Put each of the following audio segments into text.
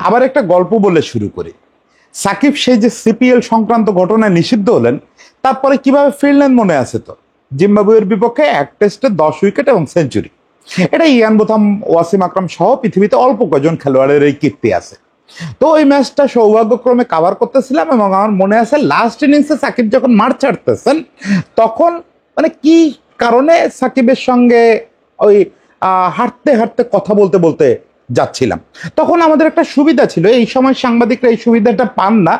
আবার একটা গল্প বলে শুরু করি। সাকিব সেই যে সিপিএল সংক্রান্ত ঘটনায় নিষিদ্ধ হলেন, তারপরে কিভাবে ফিরলেন মনে আছে তো? জিম্বাবুয়ের বিপক্ষে এক টেস্টে 10 উইকেট এবং সেঞ্চুরি। এটা ইয়ান বোথাম, ওয়াসিম আকরাম সহ পৃথিবীতে অল্প কয়েকজন খেলোয়াড়ের এই কীর্তি আছে। তো ওই ম্যাচটা সৌভাগ্যক্রমে কাভার করতেছিলাম এবং আমার মনে আছে লাস্ট ইনিংসে সাকিব যখন মাঠ ছাড়তেছেন, তখন মানে কি কারণে সাকিবের সঙ্গে ওই হাঁটতে হাঁটতে কথা বলতে বলতে যাচ্ছিলাম। তখন আমাদের একটা সুবিধা ছিল, এই সময় সাংবাদিকরা এই সুবিধাটা পান না।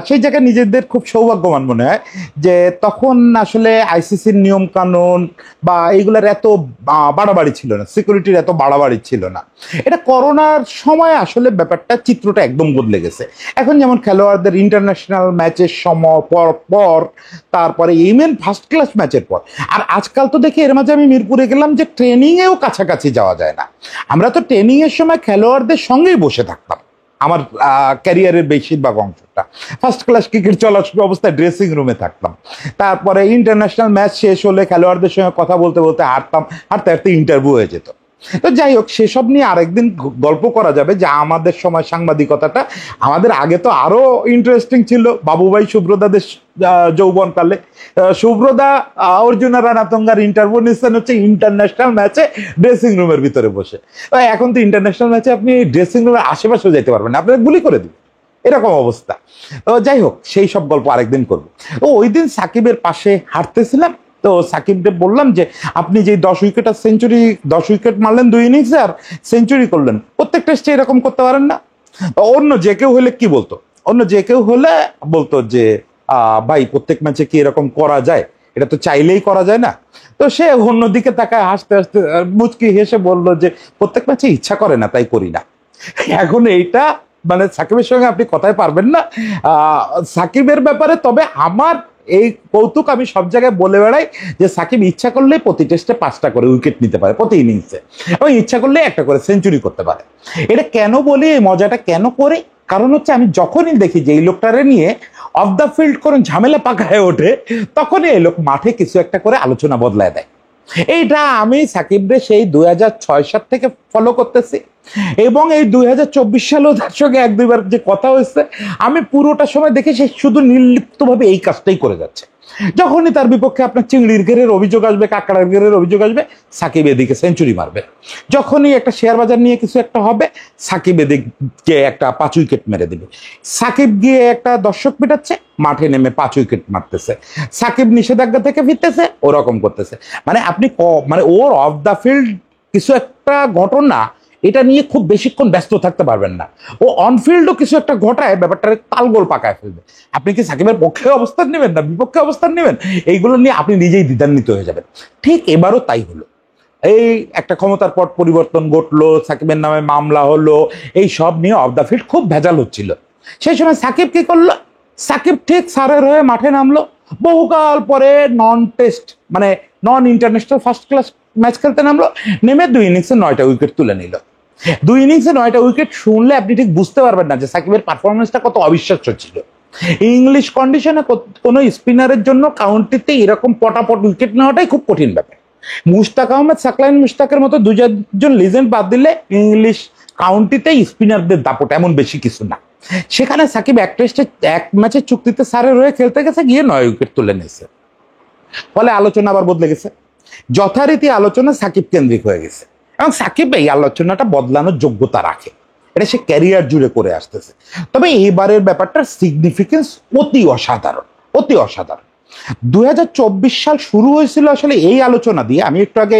সেই জায়গায় নিজেদের খুব সৌভাগ্যবান মনে হয় যে তখন আসলে আইসিসির নিয়ম কানুন বা এইগুলার এত বাড়াবাড়ি ছিল না, সিকিউরিটির এত বাড়াবাড়ি ছিল না। এটা করোনার সময় আসলে ব্যাপারটা চিত্রটা একদম বদলে গেছে। এখন যেমন খেলোয়াড়দের ইন্টারন্যাশনাল ম্যাচের সময় পর পর, তারপরে ইমেন ফার্স্ট ক্লাস ম্যাচের পর, আর আজকাল তো দেখি এর মাঝে আমি মিরপুরে গেলাম যে ট্রেনিংয়েও কাছাকাছি যাওয়া যায় না। আমরা তো ট্রেনিং এর সময় খেলোয়াড়দের সঙ্গেই বসে থাকতাম, আমার ক্যারিয়ারের বেশিরভাগ অংশটা ফার্স্ট ক্লাস ক্রিকেট চলার অবস্থায় ড্রেসিং রুমে থাকতাম। তারপরে ইন্টারন্যাশনাল ম্যাচ শেষ হলে খেলোয়াড়দের সঙ্গে কথা বলতে বলতে হাঁটতাম, হাঁটতে হাঁটতে ইন্টারভিউ হয়ে যেত। তো যাই হোক, সেসব নিয়ে আরেকদিন গল্প করা যাবে যে আমাদের সময় সাংবাদিকতাটা আমাদের আগে তো আরো ইন্টারেস্টিং ছিল। বাবুভাই সুব্রতাদের যৌবনকালে সুব্রতা অর্জুনা রানাতঙ্গার ইন্টারভিউ নিচ্ছেন হচ্ছে ইন্টারন্যাশনাল ম্যাচে ড্রেসিং রুমের ভিতরে বসে। এখন তো ইন্টারন্যাশনাল ম্যাচে আপনি ড্রেসিং রুমের আশেপাশেও যেতে পারবেন না, আপনাকে গুলি করে দিবে, এরকম অবস্থা। তো যাই হোক, সেই সব গল্প আরেকদিন করবো। তো ওই দিন সাকিবের পাশে হাঁটতেছিলাম, তো সাকিবকে বললাম যে আপনি যে 10 উইকেট আর সেঞ্চুরি, 10 উইকেট মারলেন 2 ইনিংসে আর সেঞ্চুরি করলেন, প্রত্যেক টেস্টে এরকম করতে পারেন না? অন্য যে কেউ হলে কি বলতো? অন্য যে কেউ হলে বলতো যে ভাই প্রত্যেক ম্যাচে কি এরকম করা যায়? এটা তো চাইলেই করা যায় না। তো সে অন্যদিকে তাকায় হাসতে হাসতে মুচকি হেসে বলল যে প্রত্যেক ম্যাচে ইচ্ছা করে না তাই করি না। এখন এইটা মানে সাকিবের সঙ্গে আপনি কথায় পারবেন না সাকিবের ব্যাপারে। তবে আমার এই কৌতুক আমি সব জায়গায় বলে বেড়াই যে সাকিব ইচ্ছা করলে প্রতি টেস্টে 5টা করে উইকেট নিতে পারে প্রতি ইনিংসে, এবং ইচ্ছা করলে একটা করে সেঞ্চুরি করতে পারে। এটা কেন বলি, এই মজাটা কেন করে? কারণ হচ্ছে আমি যখনই দেখি যে এই লোকটারে নিয়ে অফ দ্য ফিল্ড করে ঝামেলা পাকায় ওঠে, তখনই এই লোক মাঠে কিছু একটা করে আলোচনা বদলায় দেয়। এইটা আমি সাকিবরে সেই 2006-7 থেকে ফলো করতেছি, এবং এই 2024 সালেও তার সঙ্গে 1-2বার যে কথা হয়েছে, আমি পুরোটা সময় দেখে সে শুধু নির্লিপ্তভাবে এই কাজটাই করে যাচ্ছে। যখনই তার বিপক্ষে আপনার চিংড়ির ঘেরের অভিযোগ আসবে, কাঁকড়ার ঘেরের অভিযোগ আসবে, সাকিব এদিকে সেঞ্চুরি মারবে। যখনই একটা শেয়ার বাজার নিয়ে কিছু একটা হবে, সাকিব এদিকে একটা 5 উইকেট মেরে দিবে। সাকিব গিয়ে একটা দর্শক পিটাচ্ছে, মাঠে নেমে 5 উইকেট মারতেছে। সাকিব নিষেধাজ্ঞা থেকে ফিরতেছে, ওরকম করতেছে। মানে আপনি মানে ওর অফ দ্য ফিল্ড কিছু একটা ঘটনা, এটা নিয়ে খুব বেশিক্ষণ ব্যস্ত থাকতে পারবেন না। ও অনফিল্ডও কিছু একটা ঘটায় ব্যাপারটা তালগোল পাকায় ফেলবে। আপনি কি সাকিবের পক্ষে অবস্থান নেবেন না বিপক্ষে অবস্থান নেবেন, এইগুলো নিয়ে আপনি নিজেই দ্বিধান্বিত হয়ে যাবেন। ঠিক এবারও তাই হলো। এই একটা ক্ষমতার পট পরিবর্তন ঘটলো, সাকিবের নামে মামলা হলো, এই সব নিয়ে অফ দ্য ফিল্ড খুব ভেজাল হচ্ছিল। সেই সময় সাকিব কি করলো? সাকিব ঠিক সারের হয়ে মাঠে নামলো বহুকাল পরে, নন টেস্ট মানে নন ইন্টারন্যাশনাল ফার্স্ট ক্লাস ম্যাচ খেলতে নামলো, নেমে 2 ইনিংসে 9টা উইকেট তুলে নিল। 2 ইনিংসে 9টা উইকেট শুনলে আপনি ঠিক বুঝতে পারবেন না যে সাকিবের পারফরমেন্সটা কত অবিশ্বাস্য ছিল। ইংলিশ কন্ডিশনে কোনো স্পিনারের জন্য কাউন্টিতে এরকম পটাপট উইকেট নেওয়াটাই খুব কঠিন ব্যাপার। মুশতাক আহমেদ, সাকলাইন মুশতাকের মতো 2-4জন লিজেন্ড বাদ দিলে ইংলিশ কাউন্টিতে স্পিনারদের দাপট এমন বেশি কিছু না। সেখানে সাকিব এক টেস্টে এক ম্যাচে চুক্তিতে সারের হয়ে খেলতে গেছে, গিয়ে 9 উইকেট তুলে নিয়েছে। ফলে আলোচনা আবার বদলে গেছে, যথারীতি আলোচনা সাকিব কেন্দ্রিক হয়ে গেছে, এবং সাকিব এই আলোচনাটা বদলানোর যোগ্যতা রাখে। এটা সে ক্যারিয়ার জুড়ে করে আসতেছে। তবে এইবারের ব্যাপারটার সিগনিফিকেন্স অতি অসাধারণ, অতি অসাধারণ। 2024 সাল শুরু হয়েছিল আসলে এই আলোচনা দিয়ে। আমি একটু আগে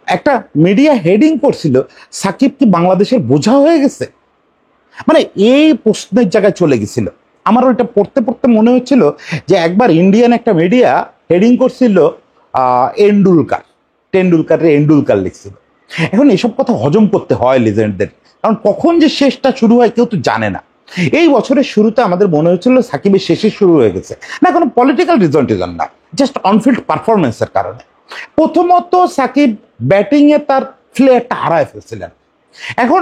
একটা মিডিয়া হেডিং করছিল, সাকিব কি বাংলাদেশের বোঝা হয়ে গেছে? মানে এই প্রশ্নের জায়গায় চলে গেছিল। আমার ওইটা পড়তে পড়তে মনে হচ্ছিল যে একবার ইন্ডিয়ান একটা মিডিয়া হেডিং করছিল টেন্ডুলকারের এন্ডুলকার লিখছিল। এখন এসব কথা হজম করতে হয় লিজেন্ডদের, কারণ কখন যে শেষটা শুরু হয় কেউ তো জানে না। এই বছরের শুরুতে আমাদের মনে হচ্ছিল সাকিবের শেষে শুরু হয়ে গেছে, না কোনো পলিটিক্যাল রিজন না, জাস্ট অনফিল্ড পারফরমেন্সের কারণে। প্রথমত সাকিব ব্যাটিংয়ে তার ফ্লেয়ারটা হারায় ফেলছিলেন। এখন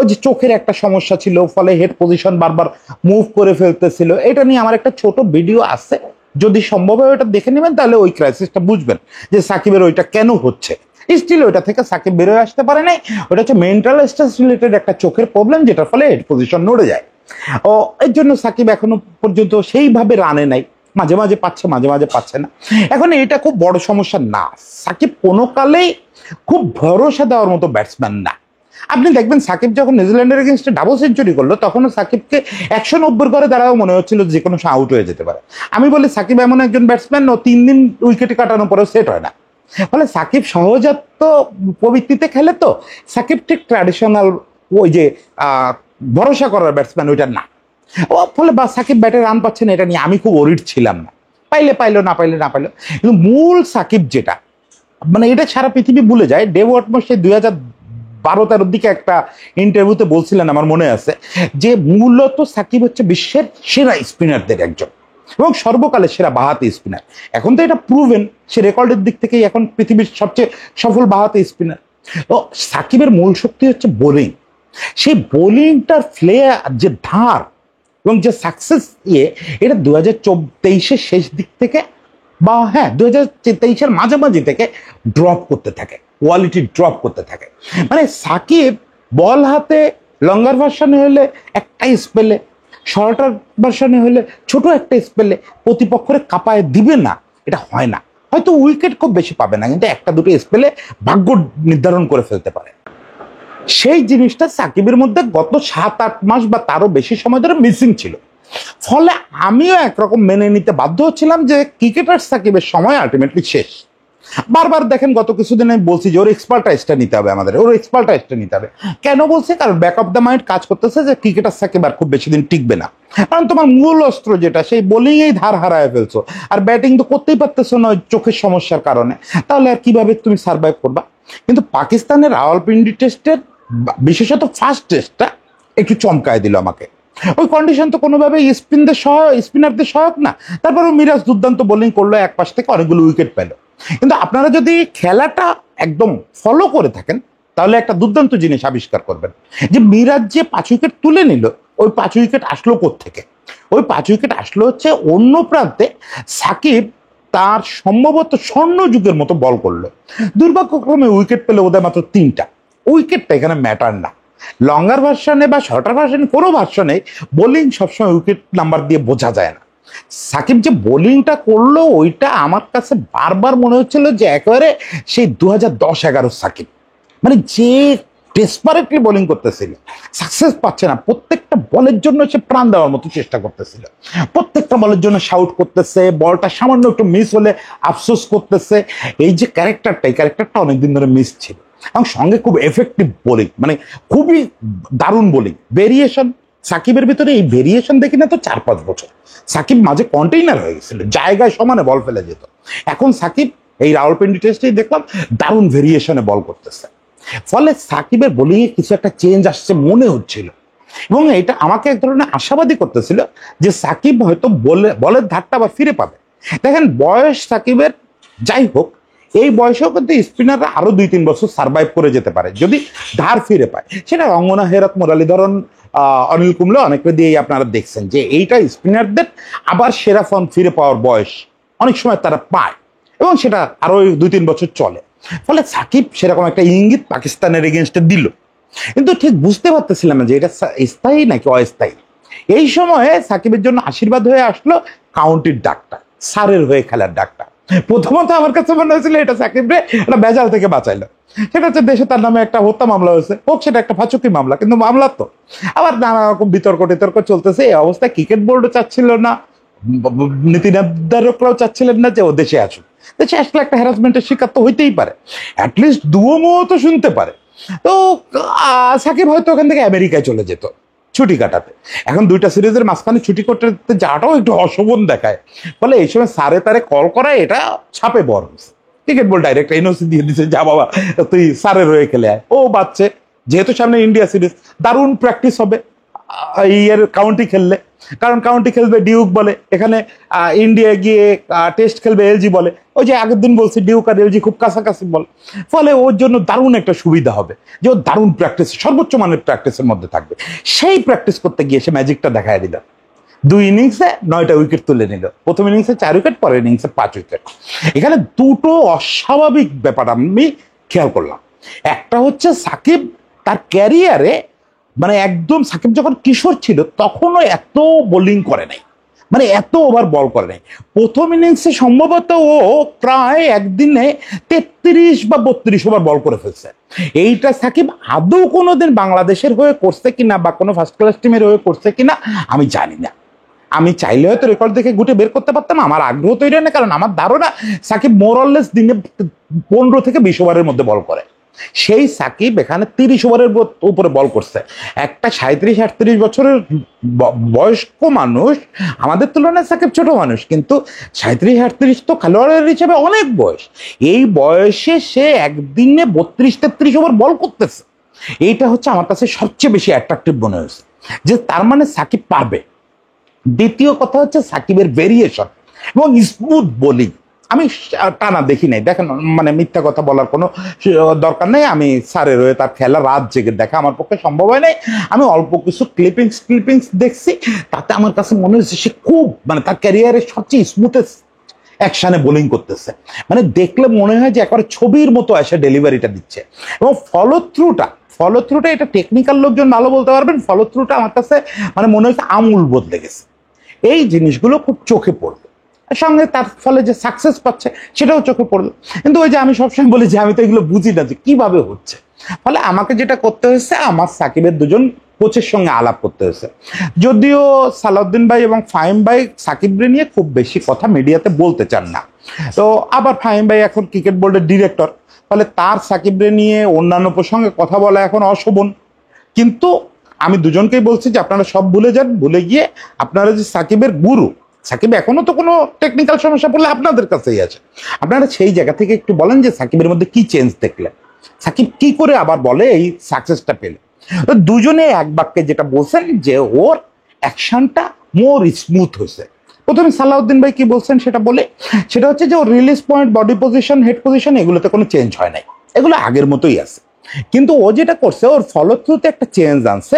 যে চোখের একটা সমস্যা ছিল, ফলে হেড পজিশন বারবার মুভ করে ফেলতেছিল। এটা নিয়ে আমার একটা ছোট ভিডিও আছে, যদি সম্ভব হয় ওটা দেখে নেবেন, তাহলে ওই ক্রাইসিসটা বুঝবেন যে সাকিবের ওইটা কেন হচ্ছে। স্টিল ওইটা থেকে সাকিব বেরোয় আসতে পারে নাই। ওটা হচ্ছে মেন্টাল স্ট্রেস রিলেটেড একটা চোখের প্রবলেম, যেটার ফলে হেড পজিশন নড়ে যায়। ও এর জন্য সাকিব এখনো পর্যন্ত সেইভাবে রানে নাই, মাঝে মাঝে পাচ্ছে মাঝে মাঝে পাচ্ছে না। এখন এটা খুব বড় সমস্যা না, সাকিব কোনো কালেই খুব ভরসা দেওয়ার মতো ব্যাটসম্যান না। আপনি দেখবেন সাকিব যখন নিউজিল্যান্ডের এগেনস্টে ডাবল সেঞ্চুরি করলো, তখনও সাকিবকে 190 করে দাঁড়াও মনে হচ্ছিল যে কোনো সময় আউট হয়ে যেতে পারে। আমি বলি সাকিব এমন একজন ব্যাটসম্যান, ও 3 দিন উইকেটে কাটানোর পরেও সেট হয় না। ফলে সাকিব সহজাত প্রবৃত্তিতে খেলে, তো সাকিব ঠিক ট্র্যাডিশনাল ওই যে ভরসা করার ব্যাটসম্যান ওইটা না। ও ফলে বা সাকিব ব্যাটে রান পাচ্ছে না, এটা নিয়ে আমি খুব ওরিড ছিলাম না। পাইলে পাইলো, না পাইলে না পাইলো। কিন্তু মূল সাকিব যেটা, মানে এটা সারা পৃথিবী ভুলে যায়। ডেভ ওয়াটমোর সেই 2012-13 দিকে একটা ইন্টারভিউতে বলছিলেন, আমার মনে আছে, যে মূলত সাকিব হচ্ছে বিশ্বের সেরা স্পিনারদের একজন এবং সর্বকালের সেরা বাঁহাতি স্পিনার। এখন তো এটা প্রুভেন, সে রেকর্ডের দিক থেকেই এখন পৃথিবীর সবচেয়ে সফল বাঁহাতি স্পিনার। তো সাকিবের মূল শক্তি হচ্ছে বোলিং। সেই বোলিংটার ফ্লেয়ার যে ধার এবং যে সাকসেস এটা 2023-এর শেষ দিক থেকে বা 2023-এর মাঝামাঝি থেকে ড্রপ করতে থাকে, কোয়ালিটি ড্রপ করতে থাকে। মানে সাকিব বল হাতে লঙ্গার ভার্সনে হলে একটা স্পেলে, শর্টার ভার্সনে হলে ছোট একটা স্পেলে প্রতিপক্ষরে কাঁপায় দিবে না, এটা হয় না। হয়তো উইকেট খুব বেশি পাবে না, কিন্তু একটা দুটো স্পেলে ভাগ্য নির্ধারণ করে ফেলতে পারে। সেই জিনিসটা সাকিবের মধ্যে গত 7-8 মাস বা তারও বেশি সময় ধরে মিসিং ছিল। ফলে আমিও একরকম মেনে নিতে বাধ্য হচ্ছিলাম যে ক্রিকেটার সাকিবের সময় আলটিমেটলি শেষ। বারবার দেখেন গত কিছুদিন আমি বলছি যে ওর এক্সপার্টাইজটা নিতে হবে, আমাদের ওর এক্সপার্টাইজটা নিতে হবে। কেন বলছি? কারণ ব্যাক অফ দ্য মাইন্ড কাজ করতেছে যে ক্রিকেটার সাকিব আর খুব বেশি দিন টিকবে না, কারণ তোমার মূল অস্ত্র যেটা সেই বোলিংয়েই ধার হারায় ফেলছো, আর ব্যাটিং তো করতেই পারতেছো না ওই চোখের সমস্যার কারণে। তাহলে আর কিভাবে তুমি সার্ভাইভ করবা? কিন্তু পাকিস্তানের রাওয়ালপিন্ডি টেস্টের বিশেষত ফার্স্ট টেস্টটা একটু চমকায় দিল আমাকে। ওই কন্ডিশন তো কোনোভাবে স্পিনারদের সহায়ক না, তারপরে মিরাজ দুর্দান্ত বোলিং করলো, এক পাশ থেকে অনেকগুলো উইকেট পেল। কিন্তু আপনারা যদি খেলাটা একদম ফলো করে থাকেন, তাহলে একটা দুর্দান্ত জিনিস আবিষ্কার করবেন যে মিরাজ যে 5 উইকেট তুলে নিল, ওই 5 উইকেট আসলো কোত্থেকে? ওই 5 উইকেট আসলো হচ্ছে অন্য প্রান্তে সাকিব তার সম্ভবত স্বর্ণ যুগের মতো বল করলো। দুর্ভাগ্যক্রমে উইকেট পেলে ওদের মাত্র 3টা। উইকেটটা এখানে ম্যাটার না। লঙ্গার ভার্সনে বা শর্টার ভার্সনে কোনো ভার্সনে বোলিং সবসময় উইকেট নাম্বার দিয়ে বোঝা যায় না। সাকিব যে বোলিংটা করলো ওইটা আমার কাছে বারবার মনে হচ্ছিল যে একেবারে সেই 2010-11 সাকিব, মানে যে ডেসপারেটলি বোলিং করতেছিল, সাকসেস পাচ্ছে না, প্রত্যেকটা বলের জন্য সে প্রাণ দেওয়ার মতো চেষ্টা করতেছিল, প্রত্যেকটা বলের জন্য শাউট করতেছে, বলটা সামান্য একটু মিস হলে আফসোস করতেছে। এই যে ক্যারেক্টারটা অনেকদিন ধরে মিস ছিল, এবং সঙ্গে খুব এফেক্টিভ বোলিং, মানে খুবই দারুণ বোলিং ভেরিয়েশন। সাকিবের ভিতরে এই ভেরিয়েশন দেখি না তো 4-5 বছর। সাকিব মাঝে কন্টেইনার হয়ে গেছিল, জায়গায় সমানে বল ফেলে যেত। এখন সাকিব এই রাওয়ালপিন্ডি টেস্টেই দেখলাম দারুণ ভেরিয়েশনে বল করতেছে। ফলে সাকিবের বোলিংয়ে কিছু একটা চেঞ্জ আসছে মনে হচ্ছিল, এবং এটা আমাকে এক ধরনের আশাবাদী করতেছিল যে সাকিব হয়তো বলের ধারটা আবার ফিরে পাবে। দেখেন বয়স সাকিবের যাই হোক, এই বয়সেও কিন্তু স্পিনাররা আরো 2-3 বছর সার্ভাইভ করে যেতে পারে যদি ধার ফিরে পায়। সেটা রঙ্গনা, হেরাত, মুরালীধরন, অনিল কুম্বলে অনেকটা দিয়েই আপনারা দেখছেন যে এইটা স্পিনারদের আবার সেরা ফর্ম ফিরে পাওয়ার বয়স অনেক সময় তারা পায়, এবং সেটা আরো 2-3 বছর চলে। ফলে সাকিব সেরকম একটা ইঙ্গিত পাকিস্তানের এগেনস্টে দিল, কিন্তু ঠিক বুঝতে পারতেছিলাম না যে এটা স্থায়ী নাকি অস্থায়ী। এই সময়ে সাকিবের জন্য আশীর্বাদ হয়ে আসলো কাউন্টির ডাকটা, সারের হয়ে খেলার ডাকটা। প্রথমত আমার কাছে মনে হয়েছিল এটা সাকিবরে একটা বেজাল থেকে বাঁচাইলো। সেটা হচ্ছে দেশে তার নামে একটা হত্যা মামলা হয়েছে, হোক সেটা একটা ফাঁচুকি মামলা, কিন্তু মামলা তো আবার নানা রকম বিতর্ক টিতর্ক চলতেছে। এই অবস্থায় ক্রিকেট বোর্ডও চাচ্ছিল না, নীতি নির্ধারকরাও চাচ্ছিলেন না যে ও দেশে আসুক। দেশে আসলে একটা হ্যারাসমেন্টের শিকার তো হইতেই পারে, অ্যাটলিস্ট দুয়ো তো শুনতে পারে। তো সাকিব হয়তো ওখান থেকে আমেরিকায় চলে যেত ছুটি কাটাতে। এখন 2টা সিরিজের মাঝখানে ছুটি করতে যাওয়াটাও একটু অশোভন দেখায়। ফলে এই সময় সারে তারে কল করায় এটা ছাপে বড় হয়েছে। ক্রিকেট বোর্ড ডাইরেক্ট এনওসি দিয়ে দিচ্ছে, যা বাবা তুই সারের হয়ে খেলে আয়। ও বাচ্চে, যেহেতু সামনে ইন্ডিয়া সিরিজ, দারুণ প্র্যাকটিস হবে ইয়ের কাউন্টি খেললে, কারণ কাউন্টি খেলবে ডিউক বলে, এখানে ইন্ডিয়া গিয়ে টেস্ট খেলবে এলজি বলে। ওই যে আগের দিন বলছি ডিউক আর এলজি খুব কাছাকাছি বল। ফলে ওর জন্য দারুণ একটা সুবিধা হবে যে ও দারুণ প্র্যাকটিস, সর্বোচ্চ মানের প্র্যাকটিসের মধ্যে থাকবে। সেই প্র্যাকটিস করতে গিয়ে সে ম্যাজিকটা দেখায় দিল। 2 ইনিংসে 9টা উইকেট তুলে নিল। প্রথম ইনিংসে 4 উইকেট, পরের ইনিংসে 5 উইকেট। এখানে দুটো অস্বাভাবিক ব্যাপার আমি খেয়াল করলাম। একটা হচ্ছে সাকিব তার ক্যারিয়ারে মানে একদম সাকিব যখন কিশোর ছিল তখনও এত বোলিং করে নাই, মানে এত ওভার বল করে নাই। প্রথম ইনিংসে সম্ভবত ও প্রায় একদিনে 33 বা 32 ওভার বল করে ফেলছে। এইটা সাকিব আদৌ কোনোদিন বাংলাদেশের হয়ে করছে কিনা বা কোনো ফার্স্ট ক্লাস টিমের হয়ে করছে কিনা আমি জানি না। আমি চাইলে হয়তো রেকর্ড দেখে গুটে বের করতে পারতাম, আমার আগ্রহ তৈরি হয় না, কারণ আমার ধারণা সাকিব মোরলেস দিনে 15 থেকে 20 ওভারের মধ্যে বল করে। সেই সাকিব এখানে 30 ওভারের উপরে বল করছে। একটা 37-38 বছরের বয়স্ক মানুষ, আমাদের তুলনায় সাকিব ছোট মানুষ, কিন্তু 37-38 তো খেলোয়াড়ের হিসেবে অনেক বয়স। এই বয়সে সে একদিনে 32-33 ওভার বল করতেছে। এইটা হচ্ছে আমার কাছে সবচেয়ে বেশি অ্যাট্রাকটিভ মনে হয়েছে, যে তার মানে সাকিব পারবে। দ্বিতীয় কথা হচ্ছে সাকিবের ভেরিয়েশন এবং স্মুথ বোলিং। আমি টানা দেখি নাই, দেখেন মানে মিথ্যা কথা বলার কোনো দরকার নেই। আমি স্যারের হয়ে তার খেলা রাত জেগে দেখা আমার পক্ষে সম্ভব হয় নাই। আমি অল্প কিছু ক্লিপিংস দেখছি, তাতে আমার কাছে মনে হচ্ছে সে খুব মানে তার ক্যারিয়ারের সবচেয়ে স্মুথেস্ট অ্যাকশনে বোলিং করতেছে। মানে দেখলে মনে হয় যে একবারে ছবির মতো এসে ডেলিভারিটা দিচ্ছে। এবং ফলো থ্রুটা এটা টেকনিক্যাল লোকজন ভালো বলতে পারবেন। ফলো থ্রুটা আমার কাছে মানে মনে হচ্ছে আমূল বদলে গেছে। এই জিনিসগুলো খুব চোখে পড়লো, সঙ্গে তার ফলে যে সাকসেস পাচ্ছে সেটাও চোখে পড়লো। কিন্তু ওই যে আমি সবসময় বলি যে আমি তো এগুলো বুঝি না যে কিভাবে হচ্ছে। ফলে আমাকে যেটা করতে হয়েছে, আমার সাকিবের দুজন কোচের সঙ্গে আলাপ করতে হয়েছে। যদিও সালাউদ্দিন ভাই এবং ফাহিম ভাই সাকিবরে নিয়ে খুব বেশি কথা মিডিয়াতে বলতে চান না, তো আবার ফাহিম ভাই এখন ক্রিকেট বোর্ডের ডিরেক্টর, ফলে তার সাকিবরে নিয়ে অন্যান্য প্রসঙ্গে কথা বলা এখন অশোভন। কিন্তু আমি দুজনকেই বলছি যে আপনারা সব ভুলে যান, ভুলে গিয়ে আপনারা যে সাকিবের গুরু, সাকিব এখনো তো কোনো টেকনিক্যাল সমস্যা পড়লে আপনাদের কাছেই আছে, আপনারা সেই জায়গা থেকে একটু বলেন যে সাকিবের মধ্যে কি চেঞ্জ দেখলেন, সাকিব কি করে আবার বলে এই সাকসেসটা পেল। তো দুজনে এক বাক্যে যেটা বলছেন যে ওর অ্যাকশনটা মোর স্মুথ হয়েছে। প্রথমে সালাউদ্দিন ভাই কি বলছেন সেটা বলে, সেটা হচ্ছে যে ওর release point, body position, head position এগুলোতে কোনো চেঞ্জ হয় নাই, এগুলো আগের মতোই আছে। কিন্তু ও যেটা করছে ওর ফলো থ্রুতে একটা চেঞ্জ আনছে,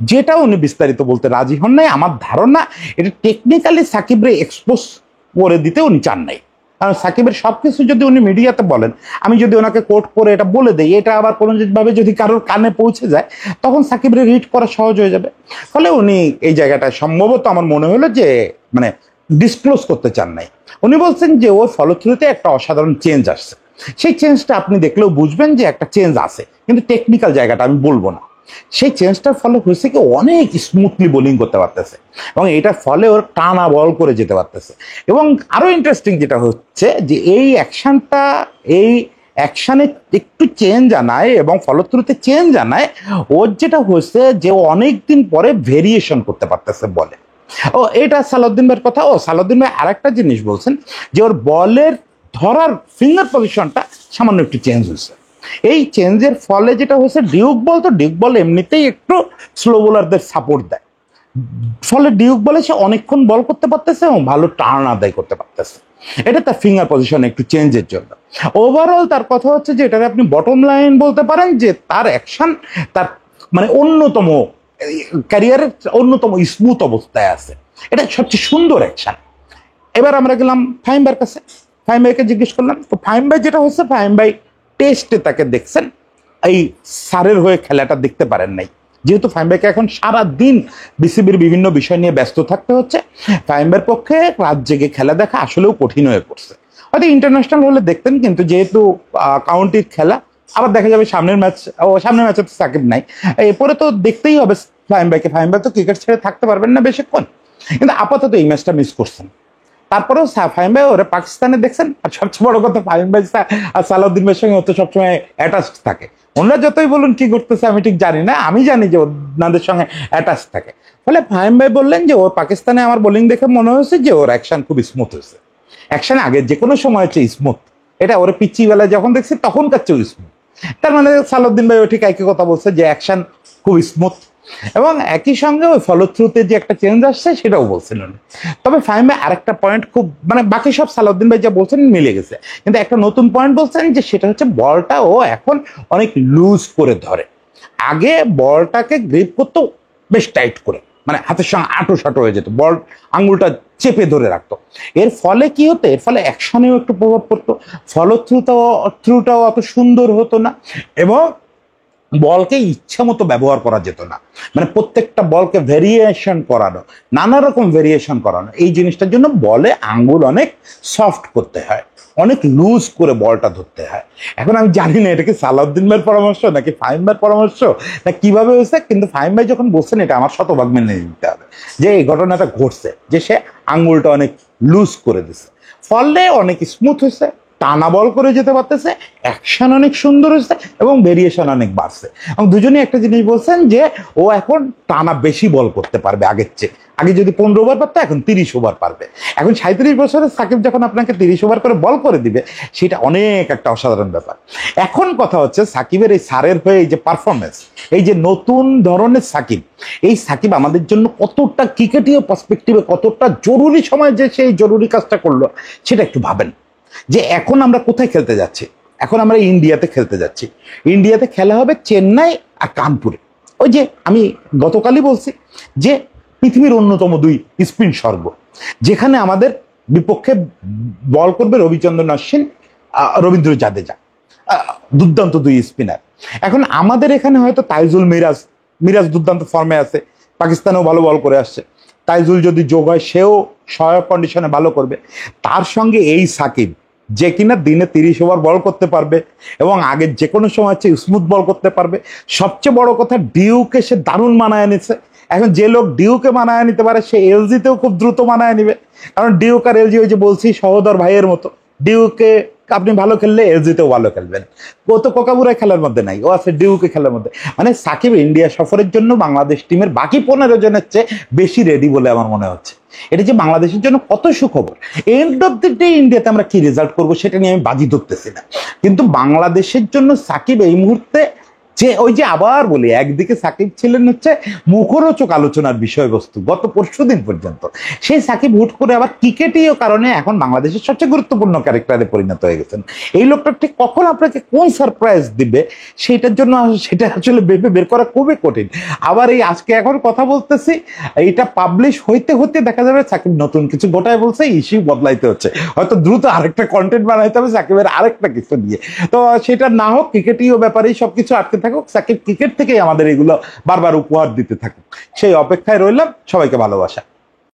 যেটা উনি বিস্তারিত বলতে রাজি হন নাই। আমার ধারণা এটা টেকনিক্যালি সাকিবরে এক্সপোজ করে দিতে উনি চান নাই, কারণ সাকিবের সবকিছু যদি উনি মিডিয়াতে বলেন, আমি যদি ওনাকে কোট করে এটা বলে দেই, এটা আবার কোনো ভাবে যদি কারোর কানে পৌঁছে যায় তখন সাকিবরে রিড করা সহজ হয়ে যাবে। ফলে উনি এই জায়গাটায় সম্ভবত আমার মনে হলো যে মানে ডিসক্লোজ করতে চান নাই। উনি বলছেন যে ওর ফলো থ্রুতে একটা অসাধারণ চেঞ্জ আসছে, সেই চেঞ্জটা আপনি দেখলেও বুঝবেন যে একটা চেঞ্জ আছে, কিন্তু টেকনিক্যাল জায়গাটা আমি বলবো না। সেই চেঞ্জটার ফলে হয়েছে কি অনেক স্মুথলি বোলিং করতে পারতেছে এবং এটার ফলে ওর টানা বল করে যেতে পারতেছে। এবং আরো ইন্টারেস্টিং যেটা হচ্ছে যে এই অ্যাকশনে একটু চেঞ্জ আনায় এবং ফলশ্রুতিতে চেঞ্জ আনায় ওর যেটা হয়েছে যে অনেক দিন পরে ভেরিয়েশন করতে পারতেছে বলে। ও এটা সালাউদ্দিন ভাইয়ের কথা। ও সালাউদ্দিন ভাই আরেকটা জিনিস বলছেন যে ওর বলের ধরার ফিঙ্গার পজিশনটা সামান্য একটু চেঞ্জ হয়েছে। এই চেঞ্জের ফলে যেটা হয়েছে ডিউক বল এমনিতেই একটু স্লো বোলারদের সাপোর্ট দেয়, ফলে ডিউক বলে সে অনেকক্ষণ বল করতে পারতেছে এবং ভালো টার্ন আদায় করতে পারতেছে। এটা তার ফিঙ্গার পজিশন একটু চেঞ্জের জন্য। ওভারঅল তার কথা হচ্ছে যে এটাকে আপনি বটম লাইন বলতে পারেন যে তার অ্যাকশন তার মানে অন্যতম ক্যারিয়ারের অন্যতম স্মুথ অবস্থায় আছে, এটা সবচেয়ে সুন্দর অ্যাকশন। এবার আমরা গেলাম ফাহিম ভাইয়ের কাছে, ফাহিম ভাইকে জিজ্ঞেস করলাম। তো ফাহিম ভাই যেটা হচ্ছে, ফাহিম ভাই টেস্টে তাকে দেখছেন, এই সারের হয়ে খেলাটা দেখতে পারেন নাই, যেহেতু ফাহিম ভাইকে এখন সারাদিন বিসিবির বিভিন্ন বিষয় নিয়ে ব্যস্ত থাকতে হচ্ছে। ফাহিম ভাইয়ের পক্ষে রাত জেগে খেলা দেখা আসলেও কঠিন হয়ে পড়ছে। হয়তো ইন্টারন্যাশনাল হলে দেখতেন, কিন্তু যেহেতু কাউন্টির খেলা, আবার দেখা যাবে সামনের ম্যাচে তো সাকিব নাই, এরপরে তো দেখতেই হবে ফাহিম ভাইকে। ফাহিম ভাই তো ক্রিকেট ছেড়ে থাকতে পারবেন না বেশিক্ষণ, কিন্তু আপাতত এই ম্যাচটা মিস করছেন। তারপরেও ফাহিম ভাই ওরা পাকিস্তানে দেখছেন। আর সবচেয়ে বড় কথা, ফাহিম ভাই আর সালাউদ্দিন ভাইয়ের সঙ্গে তো সবসময় অ্যাটাচ থাকে। ওনারা যতই বলুন কি করতেছে আমি ঠিক জানি না, আমি জানি যে ওনাদের সঙ্গে অ্যাটাচ থাকে। ফলে ফাহিম ভাই বললেন যে ওর পাকিস্তানে আমার বোলিং দেখে মনে হয়েছে যে ওর অ্যাকশন খুব স্মুথ হয়েছে। অ্যাকশন আগে যে কোনো সময় হচ্ছে স্মুথ, এটা ওর পিচি বেলায় যখন দেখছি তখনকার চেয়েও স্মুথ। তার মানে সালাউদ্দিন ভাই ঠিক একই কথা বলছে যে অ্যাকশন খুব স্মুথ, এবং একই সঙ্গে ওই ফলো থ্রুতে যে একটা চেঞ্জ আসছে সেটাও বলছিলেন। তবে ফাহিম ভাই আরেকটা পয়েন্ট খুব মানে বাকি সব সালাউদ্দিন ভাই যা বলছেন মিলে গেছে, কিন্তু একটা নতুন পয়েন্ট বলছেন যে সেটা হচ্ছে বলটা ও এখন অনেক লুজ করে ধরে। আগে বলটাকে গ্রিপ করতো বেশ টাইট করে, মানে হাতের সঙ্গে আঁটো সাঁটো হয়ে যেত, বল আঙ্গুলটা চেপে ধরে রাখতো। এর ফলে কি হতো, এর ফলে অ্যাকশনেও একটু প্রভাব পড়তো, ফলো থ্রুটাও অত সুন্দর হতো না, এবং বলকে ইচ্ছা মতো ব্যবহার করা যেত না। মানে প্রত্যেকটা বলকে ভেরিয়েশন করানো, নানা রকম ভেরিয়েশন করানো, এই জিনিসটার জন্য বলে আঙ্গুল অনেক সফট করতে হয়, অনেক লুজ করে বলটা ধরতে হয়। এখন আমি জানি না এটা কি সালাউদ্দিন ভাইয়ের পরামর্শ নাকি ফাহিম ভাইয়ের পরামর্শ না কিভাবে হয়েছে, কিন্তু ফাহিম ভাই যখন বলছেন এটা আমার শতভাগ মেনে নিতে হবে যে এই ঘটনাটা ঘটছে, যে সে আঙ্গুলটা অনেক লুজ করে দিছে, ফলে অনেক স্মুথ হয়েছে, টানা বল করে যেতে পারতেছে, অ্যাকশন অনেক সুন্দর হয়েছে এবং ভেরিয়েশন অনেক বাড়ছে। এবং দুজনেই একটা জিনিস বলছেন যে ও এখন টানা বেশি বল করতে পারবে আগের চেয়ে। আগে যদি 15 ওভার পারতো, এখন 30 ওভার পারবে। এখন 37 বছরের সাকিব যখন আপনাকে 30 ওভার করে বল করে দিবে, সেটা অনেক একটা অসাধারণ ব্যাপার। এখন কথা হচ্ছে সাকিবের এই সারের হয়ে এই যে পারফরমেন্স, এই যে নতুন ধরনের সাকিব, এই সাকিব আমাদের জন্য কতটা ক্রিকেটীয় পার্সপেক্টিভে কতটা জরুরি সময় যে সেই জরুরি কাজটা করলো, সেটা একটু ভাবেন। যে এখন আমরা কোথায় খেলতে যাচ্ছি, এখন আমরা ইন্ডিয়াতে খেলতে যাচ্ছি। ইন্ডিয়াতে খেলা হবে চেন্নাই আর কানপুরে। ওই যে আমি গতকালই বলছি যে পৃথিবীর অন্যতম 2 স্পিন স্বর্গ, যেখানে আমাদের বিপক্ষে বল করবে রবিচন্দ্রন অশ্বিন, রবীন্দ্র জাদেজা, দুর্দান্ত 2 স্পিনার। এখন আমাদের এখানে হয়তো তাইজুল মিরাজ, মিরাজ দুর্দান্ত ফর্মে আছে, পাকিস্তানেও ভালো বল করে আসছে, তাইজুল যদি যোগ হয় সেও সহায়ক কন্ডিশনে ভালো করবে। তার সঙ্গে এই সাকিব, যে কিনা দিনে 30 ওভার বল করতে পারবে এবং আগের যে কোনো সময় হচ্ছে স্মুথ বল করতে পারবে। সবচেয়ে বড় কথা, ডিউকে সে দারুণ মানায় নিচ্ছে। এখন যে লোক ডিউকে মানায় নিতে পারে, সে এলজিতেও খুব দ্রুত মানায় নিবে, কারণ ডিউক আর এলজি ওই যে বলছি সহোদর ভাইয়ের মতো। ডিউকে আপনি ভালো খেললে এলজিতেও ভালো খেলবেন, ও তো কোকাবুরা খেলার মধ্যে নাই, ও আছে ডিউকে খেলার মধ্যে। মানে সাকিব ইন্ডিয়া সফরের জন্য বাংলাদেশ টিমের বাকি 15 জনের চেয়ে বেশি রেডি বলে আমার মনে হচ্ছে। এটা যে বাংলাদেশের জন্য কত সুখবর। এন্ড অফ দ্য ডে ইন্ডিয়াতে আমরা কি রেজাল্ট করবো সেটা নিয়ে আমি বাজি ধরতেছি না, কিন্তু বাংলাদেশের জন্য সাকিব এই মুহূর্তে যে ওই যে আবার বলি, একদিকে সাকিব ছিলেন হচ্ছে মুখরোচক আলোচনার বিষয়বস্তু গত পরশুদিন পর্যন্ত, সেই সাকিব হুট করে আবার ক্রিকেটীয় কারণে এখন বাংলাদেশের সবচেয়ে গুরুত্বপূর্ণ ক্যারেক্টারে পরিণত হয়ে গেছেন। এই লোকটা ঠিক কখন আপনাকে কোন সারপ্রাইজ দিবে সেটার জন্য সেটা আসলে ভেবে বের করা খুবই কঠিন। আবার এই আজকে এখন কথা বলতেছি, এইটা পাবলিশ হইতে হইতে দেখা যাবে সাকিব নতুন কিছু গোটায় বলছে, ইস্যু বদলাইতে হচ্ছে, হয়তো দ্রুত আরেকটা কন্টেন্ট বানাইতে হবে সাকিবের আরেকটা কিছু নিয়ে। তো সেটা না হোক, ক্রিকেটীয় ব্যাপারেই সবকিছু আটকে থাকুক, সাকিব ক্রিকেট থেকেই আমাদের এগুলো বারবার উপহার দিতে থাকুক, সেই অপেক্ষায় রইলাম। সবাইকে ভালোবাসা।